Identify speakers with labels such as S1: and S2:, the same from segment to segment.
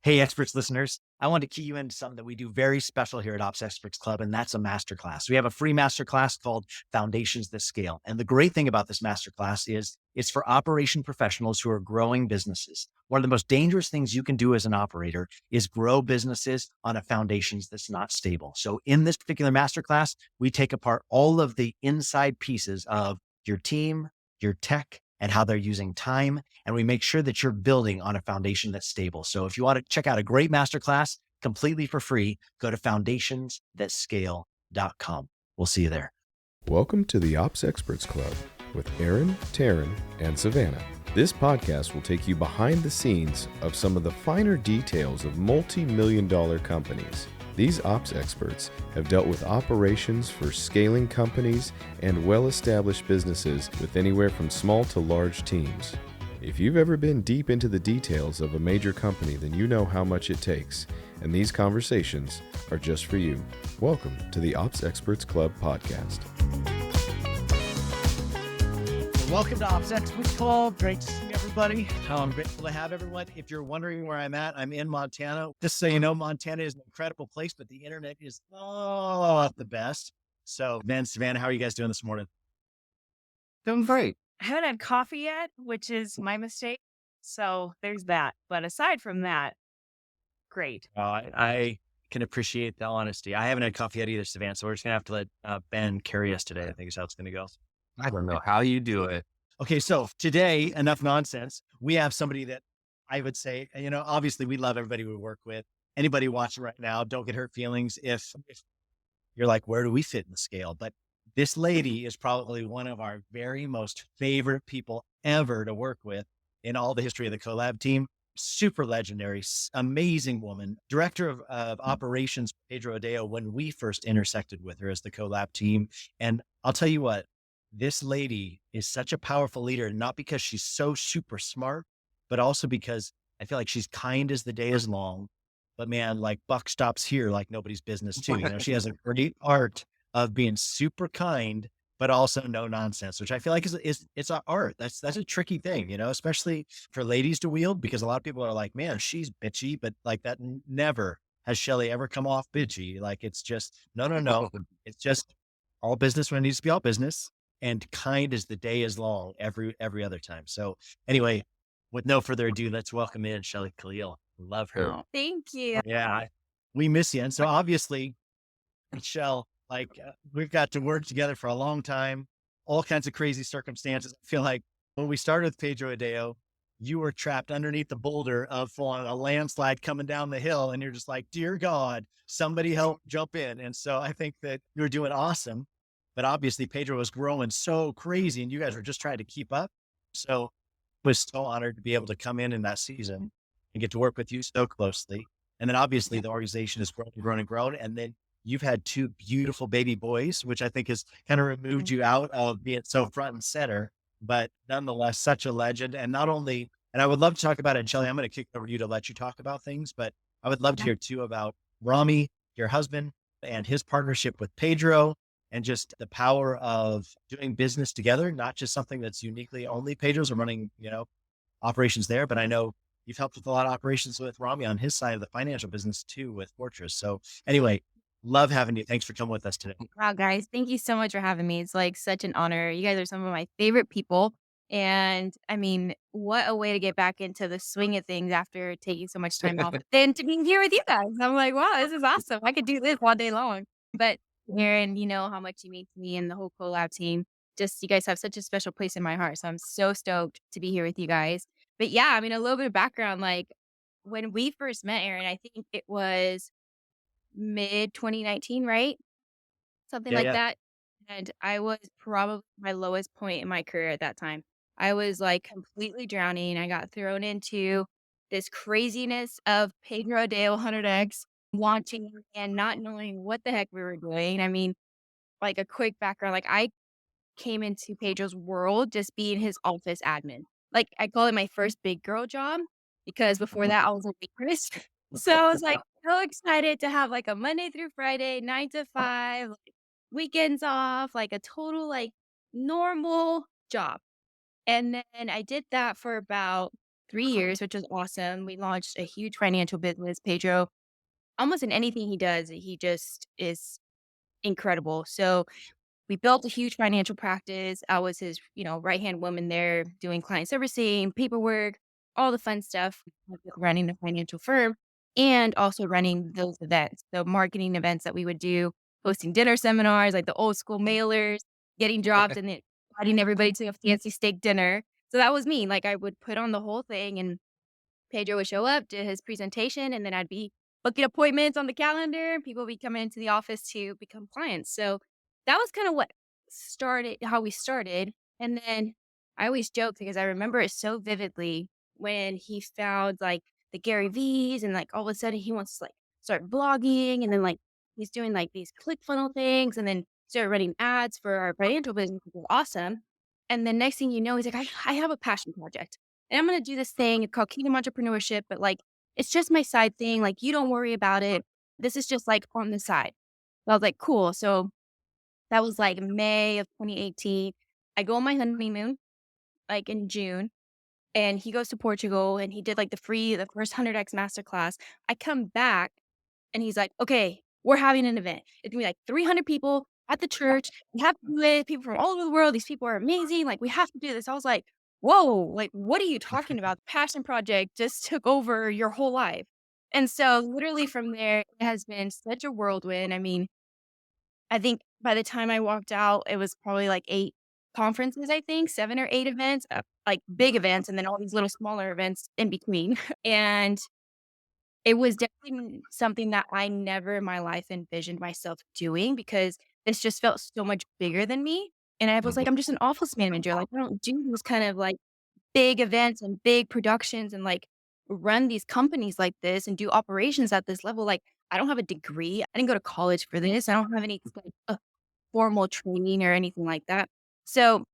S1: Hey, experts listeners. I want to key you into something that we do very special here at Ops Experts Club, and that's a masterclass. We have a free masterclass called Foundations That Scale. And the great thing about this masterclass is it's for operation professionals who are growing businesses. One of the most dangerous things you can do as an operator is grow businesses on a foundations that's not stable. So in this particular masterclass, we take apart all of the inside pieces of your team, your tech, and how they're using time. And we make sure that you're building on a foundation that's stable. So if you want to check out a great masterclass completely for free, go to foundationsthatscale.com. We'll see you there.
S2: Welcome to the Ops Experts Club with Aaron, Taryn, and Savannah. This podcast will take you behind the scenes of some of the finer details of multi-million-dollar companies. These ops experts have dealt with operations for scaling companies and well-established businesses with anywhere from small to large teams. If you've ever been deep into the details of a major company, then you know how much it takes, and these conversations are just for you. Welcome to the Ops Experts Club podcast.
S1: Welcome to Ops Experts Club. Great to see everybody. I'm grateful to have everyone. If you're wondering where I'm at, I'm in Montana. Just so you know, Montana is an incredible place, but the internet is not the best. So, Savannah, how are you guys doing this morning?
S3: Doing great. I haven't had coffee yet, which is my mistake. So there's that. But aside from that, great.
S1: I can appreciate the honesty. I haven't had coffee yet either, Savannah. So we're just going to have to let Ben carry us today, I think is how it's going to go.
S4: I don't know how you do it.
S1: Okay, so today, enough nonsense. We have somebody that I would say, obviously we love everybody we work with. Anybody watching right now, don't get hurt feelings if you're like, where do we fit in the scale? But this lady is probably one of our very most favorite people ever to work with in all the history of the Collab team. Super legendary, amazing woman, director of operations, Pedro Adao, when we first intersected with her as the Collab team. And I'll tell you what, this lady is such a powerful leader, not because she's so super smart, but also because I feel like she's kind as the day is long. But man, like buck stops here like nobody's business too. She has a great art of being super kind, but also no nonsense, which I feel like it's an art. That's a tricky thing, especially for ladies to wield, because a lot of people are like, man, she's bitchy, but like that never has Shelly ever come off bitchy. Like it's just, no. It's just all business when it needs to be all business, and kind as the day is long every other time. So anyway, with no further ado, let's welcome in Shelly Khalil. Love her.
S3: Oh, thank you.
S1: Yeah, we miss you. And so obviously, Shell, we've got to work together for a long time, all kinds of crazy circumstances. I feel like when we started with Pedro Adao, you were trapped underneath the boulder of a landslide coming down the hill. And you're just like, dear God, somebody help jump in. And so I think that you're doing awesome. But obviously Pedro was growing so crazy and you guys were just trying to keep up. So I was so honored to be able to come in that season and get to work with you so closely. And then obviously the organization has grown. And then you've had two beautiful baby boys, which I think has kind of removed you out of being so front and center, but nonetheless, such a legend. And not only, and I would love to talk about it, and Shelly, I'm going to kick it over to you to let you talk about things, but I would love to hear too about Ramie, your husband, and his partnership with Pedro, and just the power of doing business together, not just something that's uniquely only Pedro's or running, operations there. But I know you've helped with a lot of operations with Ramie on his side of the financial business too, with Fortress. So anyway, love having you. Thanks for coming with us today.
S3: Wow, guys, thank you so much for having me. It's like such an honor. You guys are some of my favorite people. And I mean, what a way to get back into the swing of things after taking so much time off than to be here with you guys. I'm like, wow, this is awesome. I could do this all day long. But Aaron, you know how much you mean to me and the whole Collab team. Just you guys have such a special place in my heart. So I'm so stoked to be here with you guys. But yeah, I mean, a little bit of background, like when we first met, Aaron, I think it was mid 2019, right? Something like
S1: Yeah.
S3: that. And I was probably my lowest point in my career at that time. I was like completely drowning. I got thrown into this craziness of Pedro Adao 100X launching and not knowing what the heck we were doing. I mean, like a quick background, like I came into Pedro's world just being his office admin. Like I call it my first big girl job because before that I was a waitress. So I was like so excited to have like a Monday through Friday, 9 to 5, like, weekends off, like a total like normal job. And then I did that for about 3 years, which was awesome. We launched a huge financial business. Pedro, almost in anything he does, he just is incredible. So we built a huge financial practice. I was his, right-hand woman there doing client servicing, paperwork, all the fun stuff with running a financial firm and also running those events, the marketing events that we would do, hosting dinner seminars, like the old school mailers, getting dropped and then inviting everybody to a fancy steak dinner. So that was me. Like I would put on the whole thing and Pedro would show up, do his presentation, and then I'd be booking appointments on the calendar. People would be coming into the office to become clients. So that was kind of what started how we started. And then I always joke because I remember it so vividly when he found like the Gary V's and like all of a sudden he wants to like start blogging and then like he's doing like these click funnel things and then started running ads for our financial business, which was awesome. And then next thing you know, he's like, I have a passion project and I'm gonna do this thing. It's called Kingdom Entrepreneurship, but like it's just my side thing. Like you don't worry about it. This is just like on the side. So I was like, cool. So that was like May of 2018. I go on my honeymoon, like in June, and he goes to Portugal and he did like the first 100x masterclass. I come back and he's like, okay, we're having an event. It's gonna be like 300 people at the church. We have to do it. People from all over the world. These people are amazing. Like, we have to do this. I was like, whoa, like, what are you talking about? The passion project just took over your whole life. And so, literally, from there, it has been such a whirlwind. I mean, I think by the time I walked out, it was probably like 8 conferences, I think, 7 or 8 events, like big events, and then all these little smaller events in between. And it was definitely something that I never in my life envisioned myself doing because this just felt so much bigger than me. And I was
S4: Mhm.
S3: like, I'm just an office manager. Like, I don't do those kind of like big events and big productions and like run these companies like this and do operations at this level. Like, I don't have a degree. I didn't go to college for this. I don't have any like formal training or anything like that. So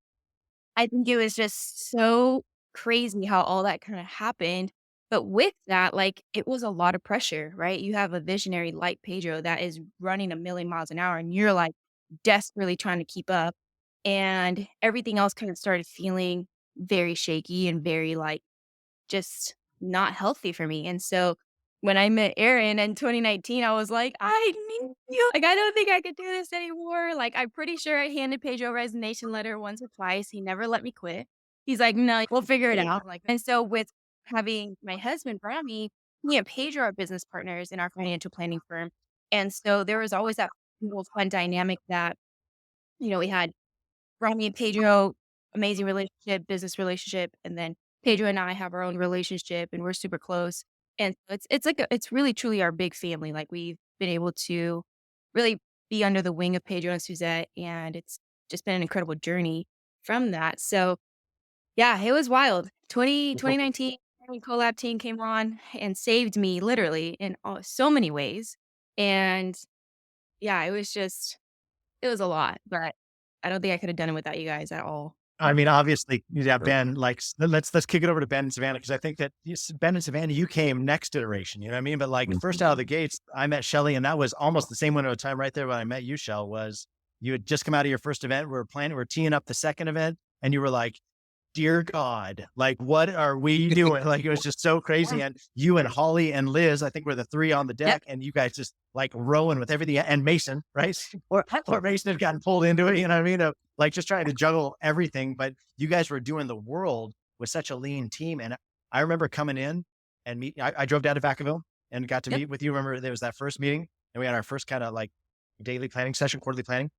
S3: I think it was just so crazy how all that kinda happened, but with that, like, it was a lot of pressure, right? You have a visionary like Pedro that is running a million miles an hour, and you're, like, desperately trying to keep up, and everything else kind of started feeling very shaky and very, like, just not healthy for me, and so when I met Aaron in 2019, I was like, "I need you, like, I don't think I could do this anymore." Like, I'm pretty sure I handed Pedro a resignation letter once or twice, he never let me quit. He's like, "No, we'll figure it out." Like, and so with having my husband, Ramie, me and Pedro are business partners in our financial planning firm, and so there was always that little fun dynamic that, we had Ramie and Pedro, amazing relationship, business relationship, and then Pedro and I have our own relationship, and we're super close. And so it's like it's really truly our big family. Like we've been able to really be under the wing of Pedro and Suzette, and it's just been an incredible journey from that. So yeah, it was wild. 2019, when Collab team came on and saved me literally in so many ways. And yeah, it was a lot, but I don't think I could have done it without you guys at all.
S1: I mean, obviously, yeah,
S4: Sure.
S1: Ben, like, let's kick it over to Ben and Savannah because I think that Ben and Savannah, you came next iteration, you know what I mean? But like first out of the gates, I met Shelly, and that was almost the same window of time right there when I met you, Shell, was you had just come out of your first event. We were teeing up the second event, and you were like, dear God, like, what are we doing? Like, it was just so crazy. And you and Holly and Liz, I think were the 3 on the
S3: Yep.
S1: deck, and you guys just like rowing with everything. And Mason, right? Or Mason had gotten pulled into it, you know what I mean? Of, like just trying to juggle everything. But you guys were doing the world with such a lean team. And I remember coming in and I drove down to Vacaville and got to
S3: Yep.
S1: meet with you. Remember there was that first meeting and we had our first kind of like daily planning session, quarterly planning.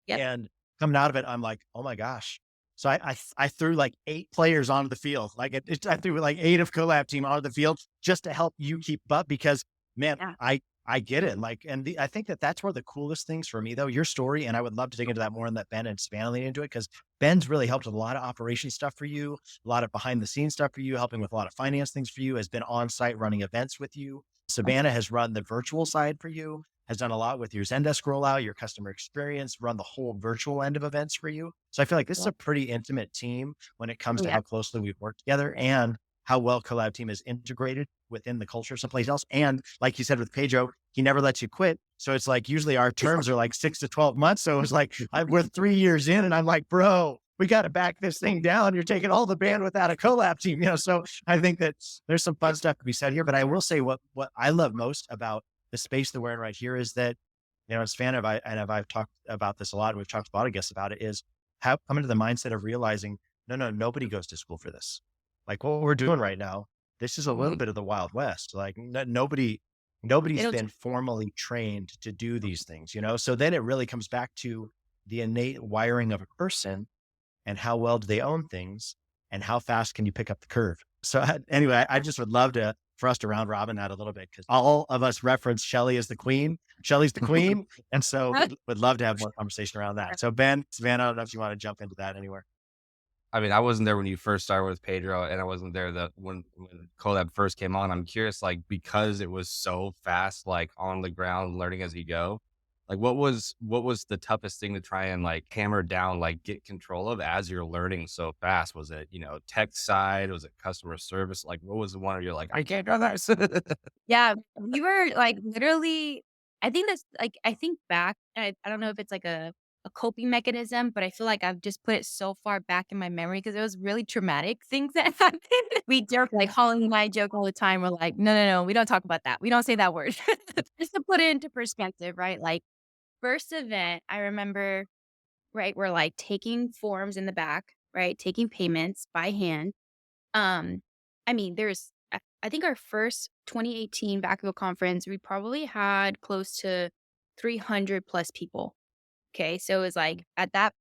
S3: Yep.
S1: And coming out of it, I'm like, oh my gosh. So I threw like 8 players onto the field. Like I threw like 8 of Collab team onto the field just to help you keep up because man,
S3: Yeah.
S1: I get it. Like, and I think that that's one of the coolest things for me though, your story. And I would love to dig into that more and that Ben and Savannah lean into it because Ben's really helped with a lot of operation stuff for you, a lot of behind the scenes stuff for you, helping with a lot of finance things for you, has been on site running events with you. Savannah has run the virtual side for you, has done a lot with your Zendesk rollout, your customer experience, run the whole virtual end of events for you. So I feel like this is
S3: Yeah.
S1: a pretty intimate team when it comes to
S3: Yeah.
S1: how closely we've worked together and how well Collab team is integrated within the culture someplace else. And like you said with Pedro, he never lets you quit. So it's like usually our terms are like 6 to 12 months. So it was like we're 3 years in and I'm like, bro, we got to back this thing down. You're taking all the bandwidth out of Collab team, So I think that there's some fun stuff to be said here. But I will say what I love most about the space that we're in right here is that, as Savannah I've talked about this a lot. We've talked to a lot of guests about it. Is how come into the mindset of realizing, no, nobody goes to school for this. Like what we're doing right now, this is a little bit of the Wild West. Like nobody's
S3: It'll
S1: been formally trained to do these things, So then it really comes back to the innate wiring of a person and how well do they own things and how fast can you pick up the curve. So anyway, I just would love for us to round robin that a little bit because all of us reference Shelly as the queen. Shelly's the queen. And so would love to have more conversation around that. So Ben, Savannah, I don't know if you want to jump into that anywhere.
S4: I mean, I wasn't there when you first started with Pedro, and I wasn't there when Collab first came on. I'm curious, like, because it was so fast, like on the ground, learning as you go. Like, what was the toughest thing to try and like hammer down, like get control of as you're learning so fast? Was it, tech side? Was it customer service? Like, what was the one where you're like, I can't do this?
S3: Yeah, we were like literally, I think that's like, I think back, I don't know if it's like a coping mechanism, but I feel like I've just put it so far back in my memory because it was really traumatic things that happened. We joke, like Holly and I joke all the time. We're like, no, we don't talk about that. We don't say that word. Just to put it into perspective, right? Like, first event, I remember, right, we're like taking forms in the back, right? Taking payments by hand. Um, I mean, I think our first 2018 backfill conference, we probably had close to 300 plus people. Okay. So it was like at that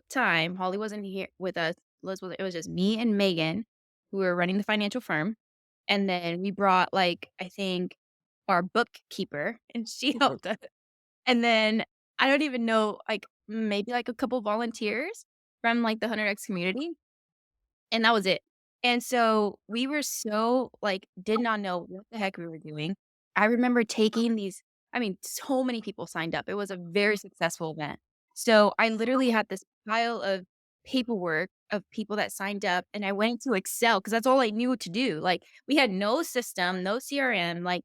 S3: time, Holly wasn't here with us. It was just me and Megan who were running the financial firm. And then we brought like, I think our bookkeeper and she helped us. And then I don't even know, like maybe like a couple volunteers from like the 100X community. And that was it. And so we were so like, did not know what the heck we were doing. I remember taking these, I mean, so many people signed up. It was a very successful event. So I literally had this pile of paperwork of people that signed up and I went into Excel because that's all I knew to do. Like we had no system, no CRM. Like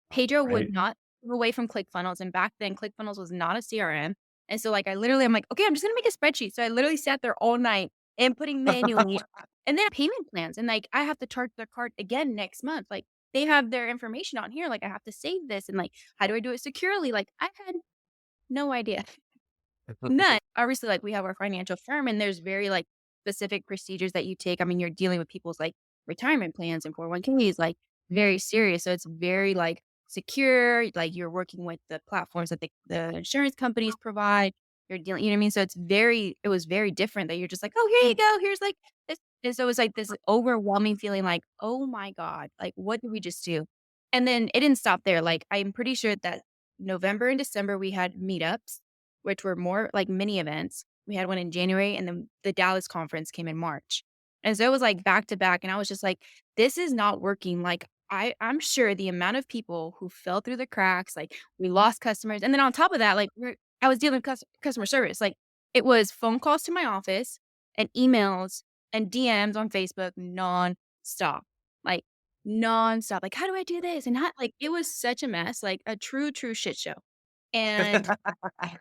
S3: Pedro would
S1: Right.
S3: not move away from ClickFunnels, and back then ClickFunnels was not a CRM. And so, like, I'm like, "Okay, I'm just gonna make a spreadsheet." So I literally sat there all night and putting manually and then payment plans, and, like, I have to charge their card again next month. Like, they have their information on here, like, I have to save this, and, like, how do I do it securely? Like, I had no idea. None. Obviously, like, we have our financial firm, and there's very, like, specific procedures that you take. I mean, you're dealing with people's, like, retirement plans and 401(k)s, like, very serious. So it's very, like, secure. Like, you're working with the platforms that the insurance companies provide. You're dealing, you know what I mean? So it was very different that you're just like, "Oh, here you go. Here's, like, this." And so it's, like, this overwhelming feeling like, "Oh my god. Like, what did we just do?" And then it didn't stop there. Like, I'm pretty sure that November and December, we had meetups which were more like mini events. We had one in January and then the Dallas conference came in March. And so it was like back to back. And I was just like, this is not working. Like I'm sure the amount of people who fell through the cracks, like we lost customers. And then on top of that, like I was dealing with customer service. Like it was phone calls to my office and emails and DMs on Facebook non-stop. Like non-stop. Like, how do I do this? And how, like it was such a mess, like a true shit show. And I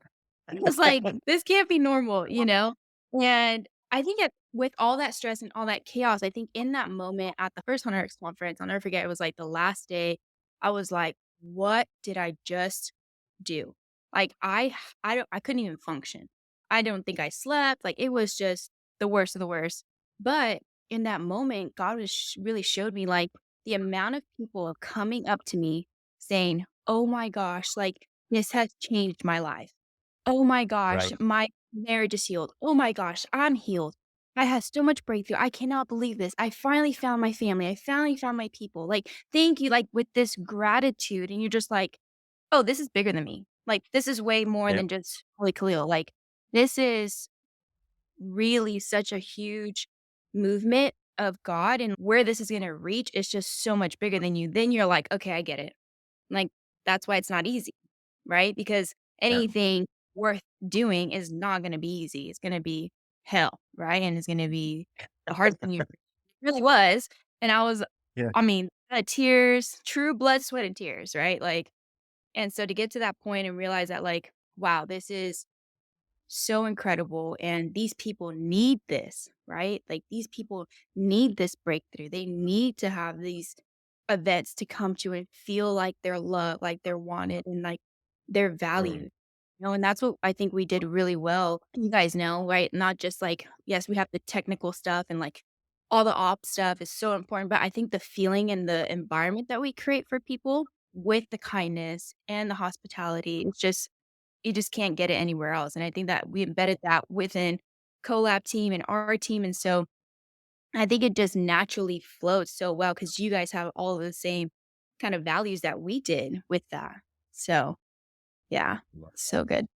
S3: was like, "This can't be normal," you know? And I think with all that stress and all that chaos, I think in that moment at the first Hunter X conference, I'll never forget, it was like the last day, I was like, "What did I just do?" Like, I couldn't even function. I don't think I slept, like, it was just the worst of the worst. But in that moment, God was really showed me, like, the amount of people coming up to me saying, "Oh my gosh, like, this has changed my life." Oh my gosh,
S4: Right.
S3: my marriage is healed. Oh my gosh, I'm healed. I had so much breakthrough. I cannot believe this. I finally found my family. I finally found my people. Like, thank you. Like, with this gratitude. And you're just like, oh, this is bigger than me. Like, this is way more
S1: Yeah.
S3: than just Holy Khalil. Like, this is really such a huge movement of God. And where this is going to reach is just so much bigger than you. Then you're like, okay, I get it. Like, that's why it's not easy, right? Because
S1: Yeah.
S3: anything worth doing is not gonna be easy. It's gonna be hell, right? And it's gonna be the hardest thing you really was. And
S1: Yeah.
S3: I mean, tears, true blood, sweat, and tears, right? Like, and so to get to that point and realize that, like, wow, this is so incredible. And these people need this, right? Like these people need this breakthrough. They need to have these events to come to and feel like they're loved, like they're wanted, and like they're
S2: Right.
S3: valued. And that's what I think we did really well. You guys know, right? Not just like, yes, we have the technical stuff and like all the ops stuff is so important, but I think the feeling and the environment that we create for people with the kindness and the hospitality, it's just you just can't get it anywhere else. And I think that we embedded that within Collab team and our team. And so I think it just naturally flowed so well because you guys have all of the same kind of values that we did with that. So yeah,
S2: Love
S3: so good.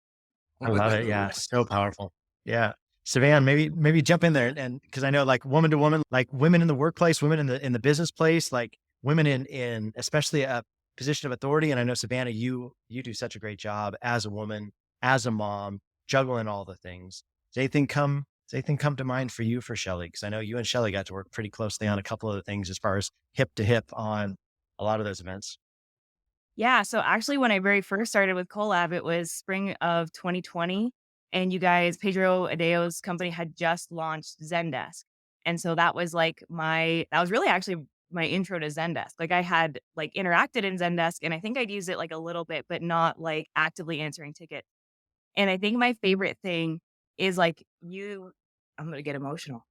S1: I love it. Yeah. So powerful. Yeah. Savannah, maybe jump in there and because I know like woman to woman, like women in the workplace, women in the business place, like women in especially a position of authority. And I know Savannah, you do such a great job as a woman, as a mom, juggling all the things. Does anything come to mind for you for Shelly? Because I know you and Shelly got to work pretty closely on a couple of the things as far as hip to hip on a lot of those events.
S5: Yeah, so actually when I very first started with Collab, it was spring of 2020, and you guys Pedro Adao's company had just launched Zendesk. And so that was really actually my intro to Zendesk. Like I had like interacted in Zendesk and I think I'd used it like a little bit, but not like actively answering tickets. And I think my favorite thing is I'm going to get emotional.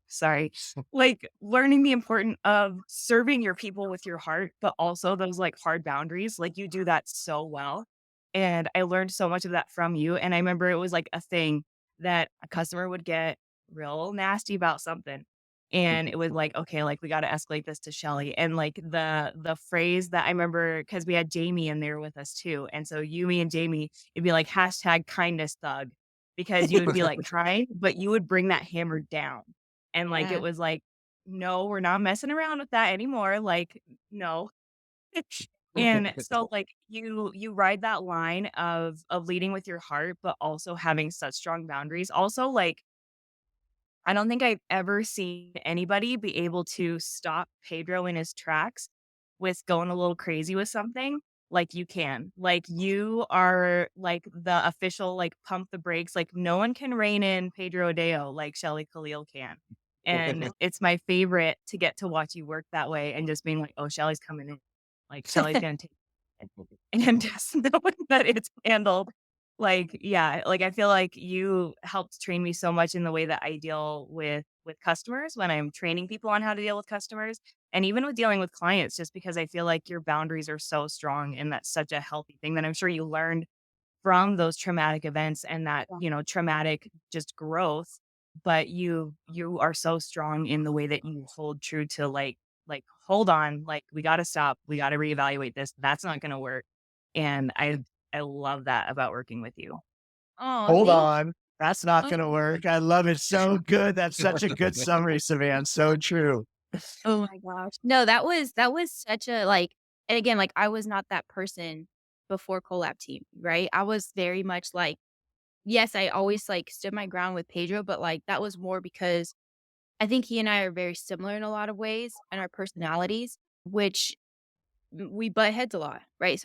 S5: Sorry. Like learning the importance of serving your people with your heart, but also those like hard boundaries. Like you do that so well. And I learned so much of that from you. And I remember it was like a thing that a customer would get real nasty about something. And it was like, okay, like we got to escalate this to Shelly. And like the phrase that I remember, because we had Jamie in there with us too. And so you, me, and Jamie, it'd be like hashtag kindness thug because you would be like trying, but you would bring that hammer down. And like it
S3: Yeah.
S5: was like, no, we're not messing around with that anymore. Like, no. And so like you ride that line of leading with your heart, but also having such strong boundaries. Also, like I don't think I've ever seen anybody be able to stop Pedro in his tracks with going a little crazy with something like you can. Like you are like the official like pump the brakes. Like no one can rein in Pedro Adao like Shelly Khalil can. And it's my favorite to get to watch you work that way and just being like, oh, Shelly's coming in. Like Shelly's gonna take it. And just knowing that it's handled like, yeah, like I feel like you helped train me so much in the way that I deal with customers when I'm training people on how to deal with customers and even with dealing with clients just because I feel like your boundaries are so strong and that's such a healthy thing that I'm sure you learned from those traumatic events and that, traumatic just growth, but you are so strong in the way that you hold true to like hold on, like we got to stop, we got to reevaluate this. That's not going to work. And I love that about working with you.
S3: Oh,
S1: Hold
S3: thank
S1: on. That's not
S3: you.
S1: going to work. I love it. So good. That's such a good summary, Savannah. So true.
S3: Oh my gosh. No, that was such a like and again, like I was not that person before Collab team, right? I was very much like, yes, I always like stood my ground with Pedro, but like that was more because I think he and I are very similar in a lot of ways and our personalities, which we butt heads a lot, right?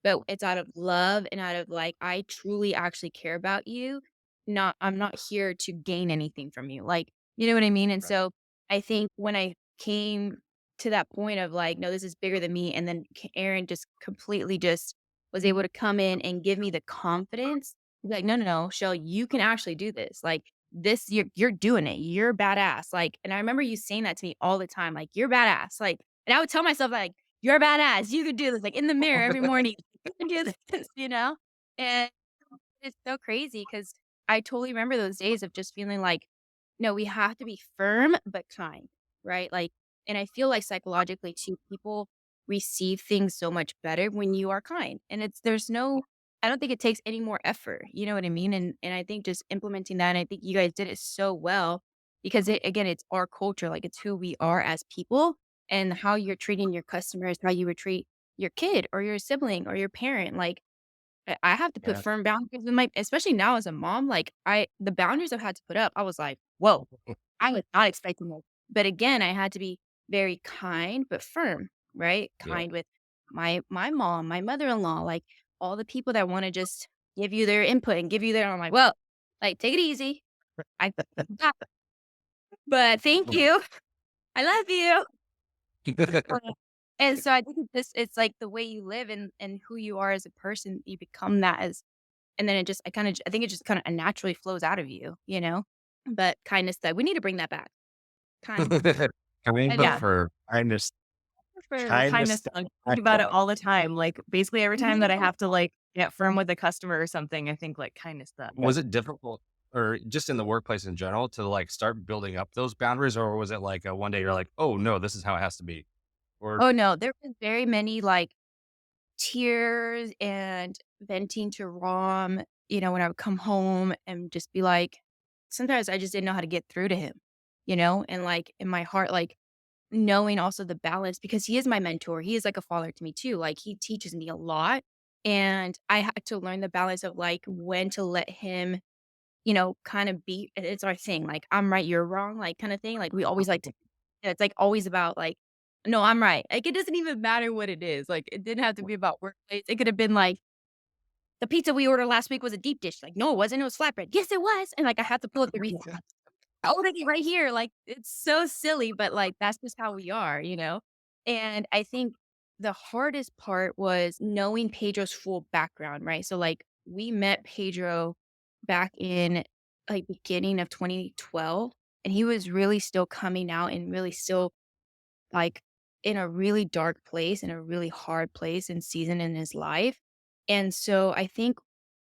S3: But it's out of love and out of like, I truly actually care about you. I'm not here to gain anything from you. Like, you know what I mean? And
S2: Right.
S3: so I think when I came to that point of like, no, this is bigger than me. And then Aaron just completely just was able to come in and give me the confidence. Like, no, no, no, Shell, you can actually do this. Like this, you're doing it. You're badass. Like, and I remember you saying that to me all the time. Like, you're badass. Like, and I would tell myself like, "You're badass. You could do this." Like, in the mirror every morning, "You can do this," you know? And it's so crazy because I totally remember those days of just feeling like, "No, we have to be firm but kind," right? Like and I feel like psychologically too, people receive things so much better when you are kind. And there's no I don't think it takes any more effort, you know what I mean? And I think just implementing that, and I think you guys did it so well because again, it's our culture, like, it's who we are as people and how you're treating your customers, how you would treat your kid or your sibling or your parent. Like, I have to put
S1: Yeah.
S3: firm boundaries with my especially now as a mom, like, the boundaries I've had to put up, I was like, "Whoa, I was not expecting this." But again, I had to be very kind but firm, right?
S2: Yeah.
S3: Kind with my mom, my mother-in-law, like, all the people that wanna just give you their input and give you their I'm like, "Well." Like, take it easy. I but thank you. I love you. And so I think it's like the way you live and who you are as a person, you become that as and then I think it just kinda naturally flows out of you, you know? But kindness that we need to bring that back. Kind
S4: Kind,
S3: and
S4: but
S5: Yeah.
S4: for
S1: Kindness,
S5: For
S1: kindness.
S5: kindness, I think about it all the time. Like basically every time that I have to like get firm with a customer or something, I think like kindness that.
S4: was it difficult or just in the workplace in general to like start building up those boundaries, or was it like a one day you're like, oh no, this is how it has to be? Or
S3: Oh, no, there was very many, like, tears and venting to Rom, when I would come home and just be like sometimes I just didn't know how to get through to him, And, like, in my heart, like, knowing also the balance because he is my mentor. He is like a father to me too. Like, he teaches me a lot, and I had to learn the balance of, like, when to let him, kinda be it's our thing, like, "I'm right, you're wrong," like, kinda thing. Like, we always like to it's, like, always about, like, "No, I'm right." Like, it doesn't even matter what it is. Like, it didn't have to be about workplace. It could have been like, "The pizza we ordered last week was a deep dish." Like, "No, it wasn't. It was flatbread." "Yes, it was." And, like, I have to pull up the receipt. I ordered it right here. Like, it's so silly, but, like, that's just how we are, And I think the hardest part was knowing Pedro's full background, right? So, like, we met Pedro back in, like, beginning of 2012, and he was really still coming out and really still, like, in a really dark place, in a really hard place and season in his life. And so I think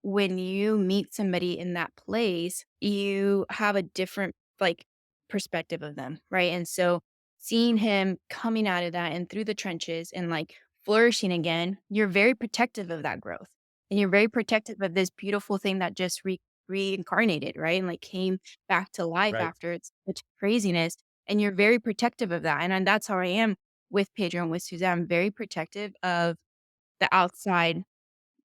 S3: when you meet somebody in that place, you have a different, like, perspective of them, right? And so seeing him coming out of that and through the trenches and, like, flourishing again, you're very protective of that growth. And you're very protective of this beautiful thing that just reincarnated, right? And, like, came back to life
S1: Right.
S3: after its craziness. And you're very protective of that. And that's how I am with Pedro and with Suzanne. I'm very protective of the outside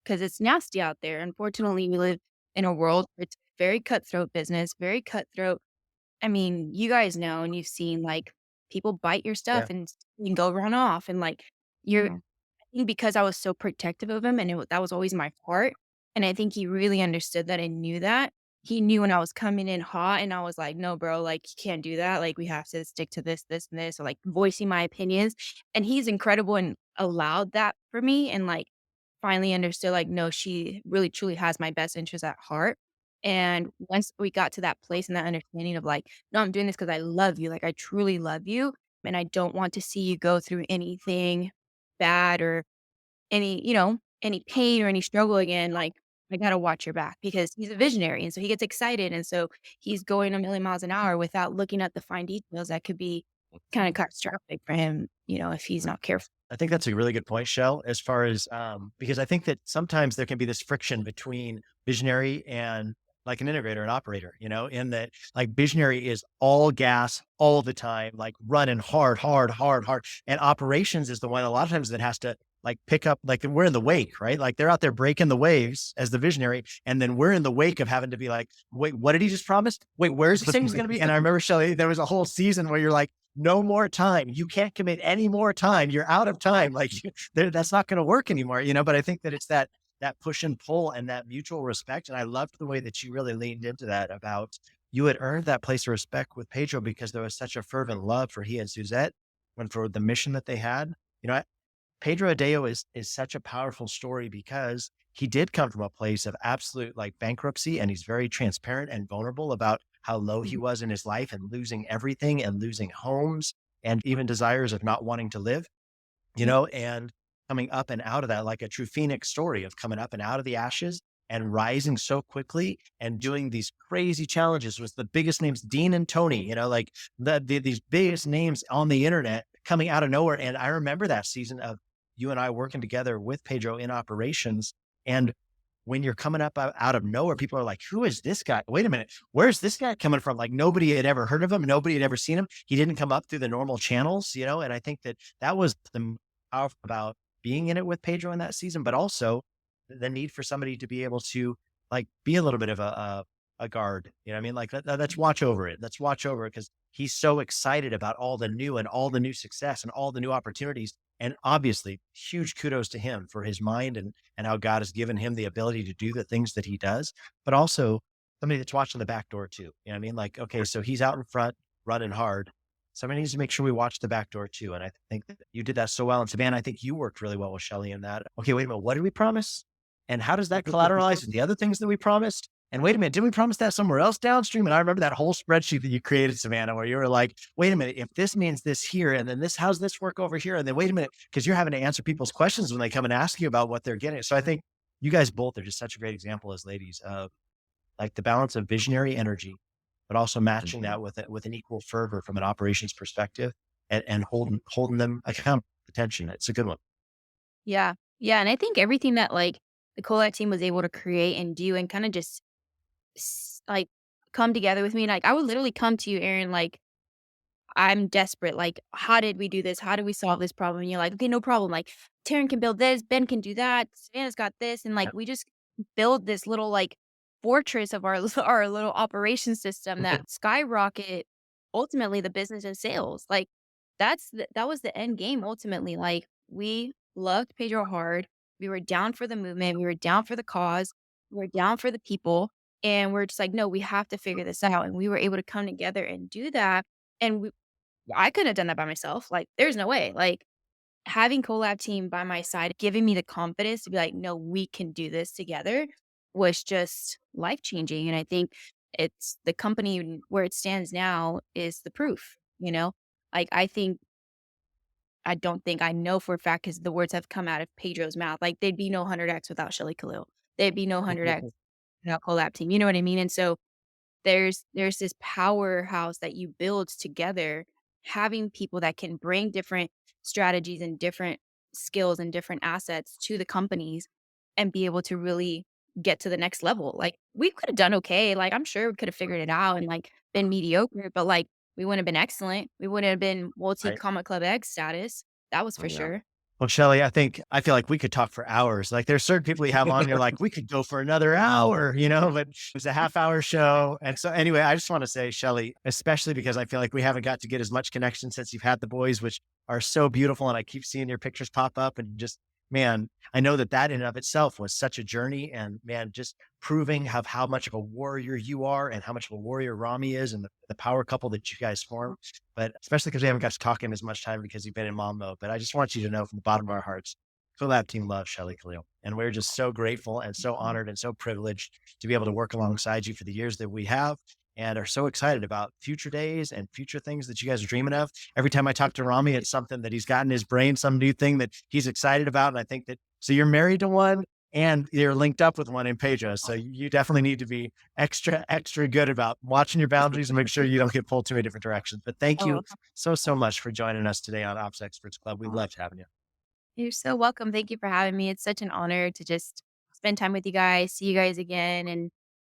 S3: 'cause it's nasty out there. Unfortunately, we live in a world where it's very cutthroat business, very cutthroat. I mean, you guys know and you've seen, like, people bite your
S1: Yeah.
S3: stuff and you can go run off and, like, you're
S5: Yeah.
S3: I think because I was so protective of him and that was always my heart, and I think he really understood that and knew that. He knew when I was coming in hot and I was like, "No, bro, like, you can't do that, like, we have to stick to this, this, and this," or, like, voicing my opinions, and he's incredible and allowed that for me and, like, finally understood, like, no, she really truly has my best interest at heart, and once we got to that place and that understanding of, like, "No, I'm doing this because I love you, like, I truly love you, and I don't want to see you go through anything bad or any pain or any struggle again, like, I gotta watch your back," because he's a visionary, and so he gets excited, and so he's going a million miles an hour without looking at the fine details that could be kinda catastrophic for him, if he's not careful.
S1: I think that's a really good point, Shell, as far as because I think that sometimes there can be this friction between visionary and like an integrator and operator, in that like visionary is all gas all the time, like running hard, hard, hard, hard. And operations is the one a lot of times that has to like pick up, like we're in the wake, right? Like they're out there breaking the waves as the visionary. And then we're in the wake of having to be like, wait, what did he just promise? Wait, where's the thing's going to be? And I remember, Shelly, there was a whole season where you're like, no more time. You can't commit any more time. You're out of time. Like that's not going to work anymore, but I think that it's that push and pull and that mutual respect. And I loved the way that you really leaned into that about you had earned that place of respect with Pedro because there was such a fervent love for he and Suzette and for the mission that they had. Pedro Adao is such a powerful story because he did come from a place of absolute like bankruptcy, and he's very transparent and vulnerable about how low he was in his life and losing everything and losing homes and even desires of not wanting to live, and coming up and out of that like a true Phoenix story of coming up and out of the ashes and rising so quickly and doing these crazy challenges with the biggest names, Dean and Tony, like these biggest names on the internet coming out of nowhere. And I remember that season of you and I working together with Pedro in operations. And when you're coming up out of nowhere, people are like, who is this guy? Wait a minute. Where's this guy coming from? Like nobody had ever heard of him. Nobody had ever seen him. He didn't come up through the normal channels, and I think that was the powerful about being in it with Pedro in that season, but also the need for somebody to be able to like be a little bit of a guard, what I mean? Like let's watch over it. Let's watch over it because he's so excited about all the new and all the new success and all the new opportunities. And obviously huge kudos to him for his mind and how God has given him the ability to do the things that he does, but also somebody that's watching the back door too. You know what I mean? Like, okay, so he's out in front running hard. Somebody needs to make sure we watch the back door too. And I think that you did that so well. And Savannah, I think you worked really well with Shelly in that. Okay, wait a minute. What did we promise? And how does that collateralize with the other things that we promised? And wait a minute, didn't we promise that somewhere else downstream? And I remember that whole spreadsheet that you created, Savannah, where you were like, wait a minute, if this means this here, and then this, how's this work over here? And then wait a minute, because you're having to answer people's questions when they come and ask you about what they're getting. So I think you guys both are just such a great example as ladies of like the balance of visionary energy, but also matching that with an equal fervor from an operations perspective and holding them accountable. Attention. It's a good one.
S3: Yeah. Yeah. And I think everything that like the Collab team was able to create and do and kind of just like come together with me. Like I would literally come to you, Aaron, like I'm desperate. Like, how did we do this? How do we solve this problem? And you're like, okay, no problem. Like Taryn can build this, Ben can do that, Savannah's got this. And like we just build this little like fortress of our our little operation system that skyrocket ultimately the business and sales. Like that was the end game ultimately. Like we loved Pedro hard. We were down for the movement. We were down for the cause. We were down for the people. And we're just like, no, we have to figure this out. And we were able to come together and do that. And I couldn't have done that by myself. Like, there's no way. Like, having Collab team by my side, giving me the confidence to be like, no, we can do this together was just life changing. And I think it's the company where it stands now is the proof, you know? Like, I don't think I know for a fact because the words have come out of Pedro's mouth. Like, there'd be no 100X without Shelly Khalil. There'd be no 100X without Collab team. You know what I mean? And so there's this powerhouse that you build together, having people that can bring different strategies and different skills and different assets to the companies and be able to really get to the next level. Like we could have done okay. Like I'm sure we could have figured it out and like been mediocre, but like we wouldn't have been excellent. We wouldn't have been multi
S1: Right.
S3: comma club X status. That was for
S4: Yeah.
S3: sure.
S1: Well, Shelly, I feel like we could talk for hours. Like there's certain people you have on, you're like, we could go for another hour, you know, but it's a half-hour show. And so anyway, I just want to say, Shelly, especially because I feel like we haven't got to get as much connection since you've had the boys, which are so beautiful. And I keep seeing your pictures pop up and just, man, I know that in and of itself was such a journey and man, just proving how much of a warrior you are and how much of a warrior Ramie is and the power couple that you guys form. But especially because we haven't got to talk in as much time because you've been in mom mode. But I just want you to know from the bottom of our hearts, Collab team loves Shelly Khalil. And we're just so grateful and so honored and so privileged to be able to work alongside you for the years that we have and are so excited about future days and future things that you guys are dreaming of. Every time I talk to Ramie, it's something that he's got in his brain, some new thing that he's excited about. And I think that, so you're married to one and you're linked up with one in Pedro. So you definitely need to be extra good about watching your boundaries and make sure you don't get pulled too many different directions. But thank you so much for joining us today on Ops Experts Club. We loved having you.
S3: You're so welcome. Thank you for having me. It's such an honor to just spend time with you guys, see you guys again. And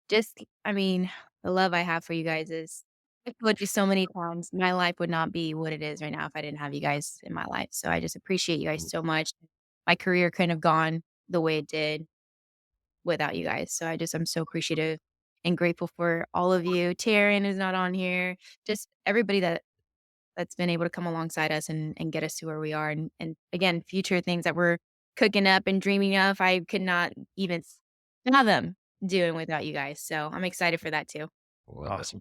S3: just, I mean, the love I have for you guys is, I've told you so many times, my life would not be what it is right now if I didn't have you guys in my life. So I just appreciate you guys so much. My career couldn't have gone the way it did without you guys. So I'm so appreciative and grateful for all of you. Taryn is not on here. Just everybody that's been able to come alongside us and get us to where we are. And again, future things that we're cooking up and dreaming of, I could not even fathom doing without you guys. So I'm excited for that too.
S1: Awesome.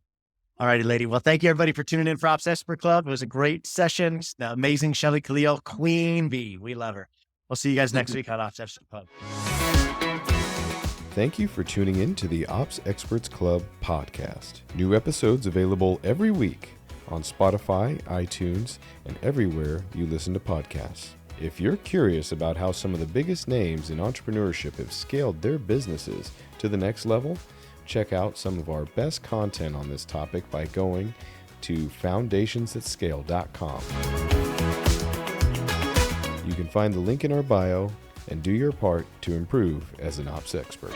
S1: All righty, lady. Well, thank you everybody for tuning in for Ops Expert Club. It was a great session. The amazing Shelly Khalil, Queen Bee. We love her. We'll see you guys next week on Ops Expert Club.
S2: Thank you for tuning in to the Ops Experts Club podcast. New episodes available every week on Spotify, iTunes, and everywhere you listen to podcasts. If you're curious about how some of the biggest names in entrepreneurship have scaled their businesses to the next level, check out some of our best content on this topic by going to foundationsthatscale.com. You can find the link in our bio and do your part to improve as an ops expert.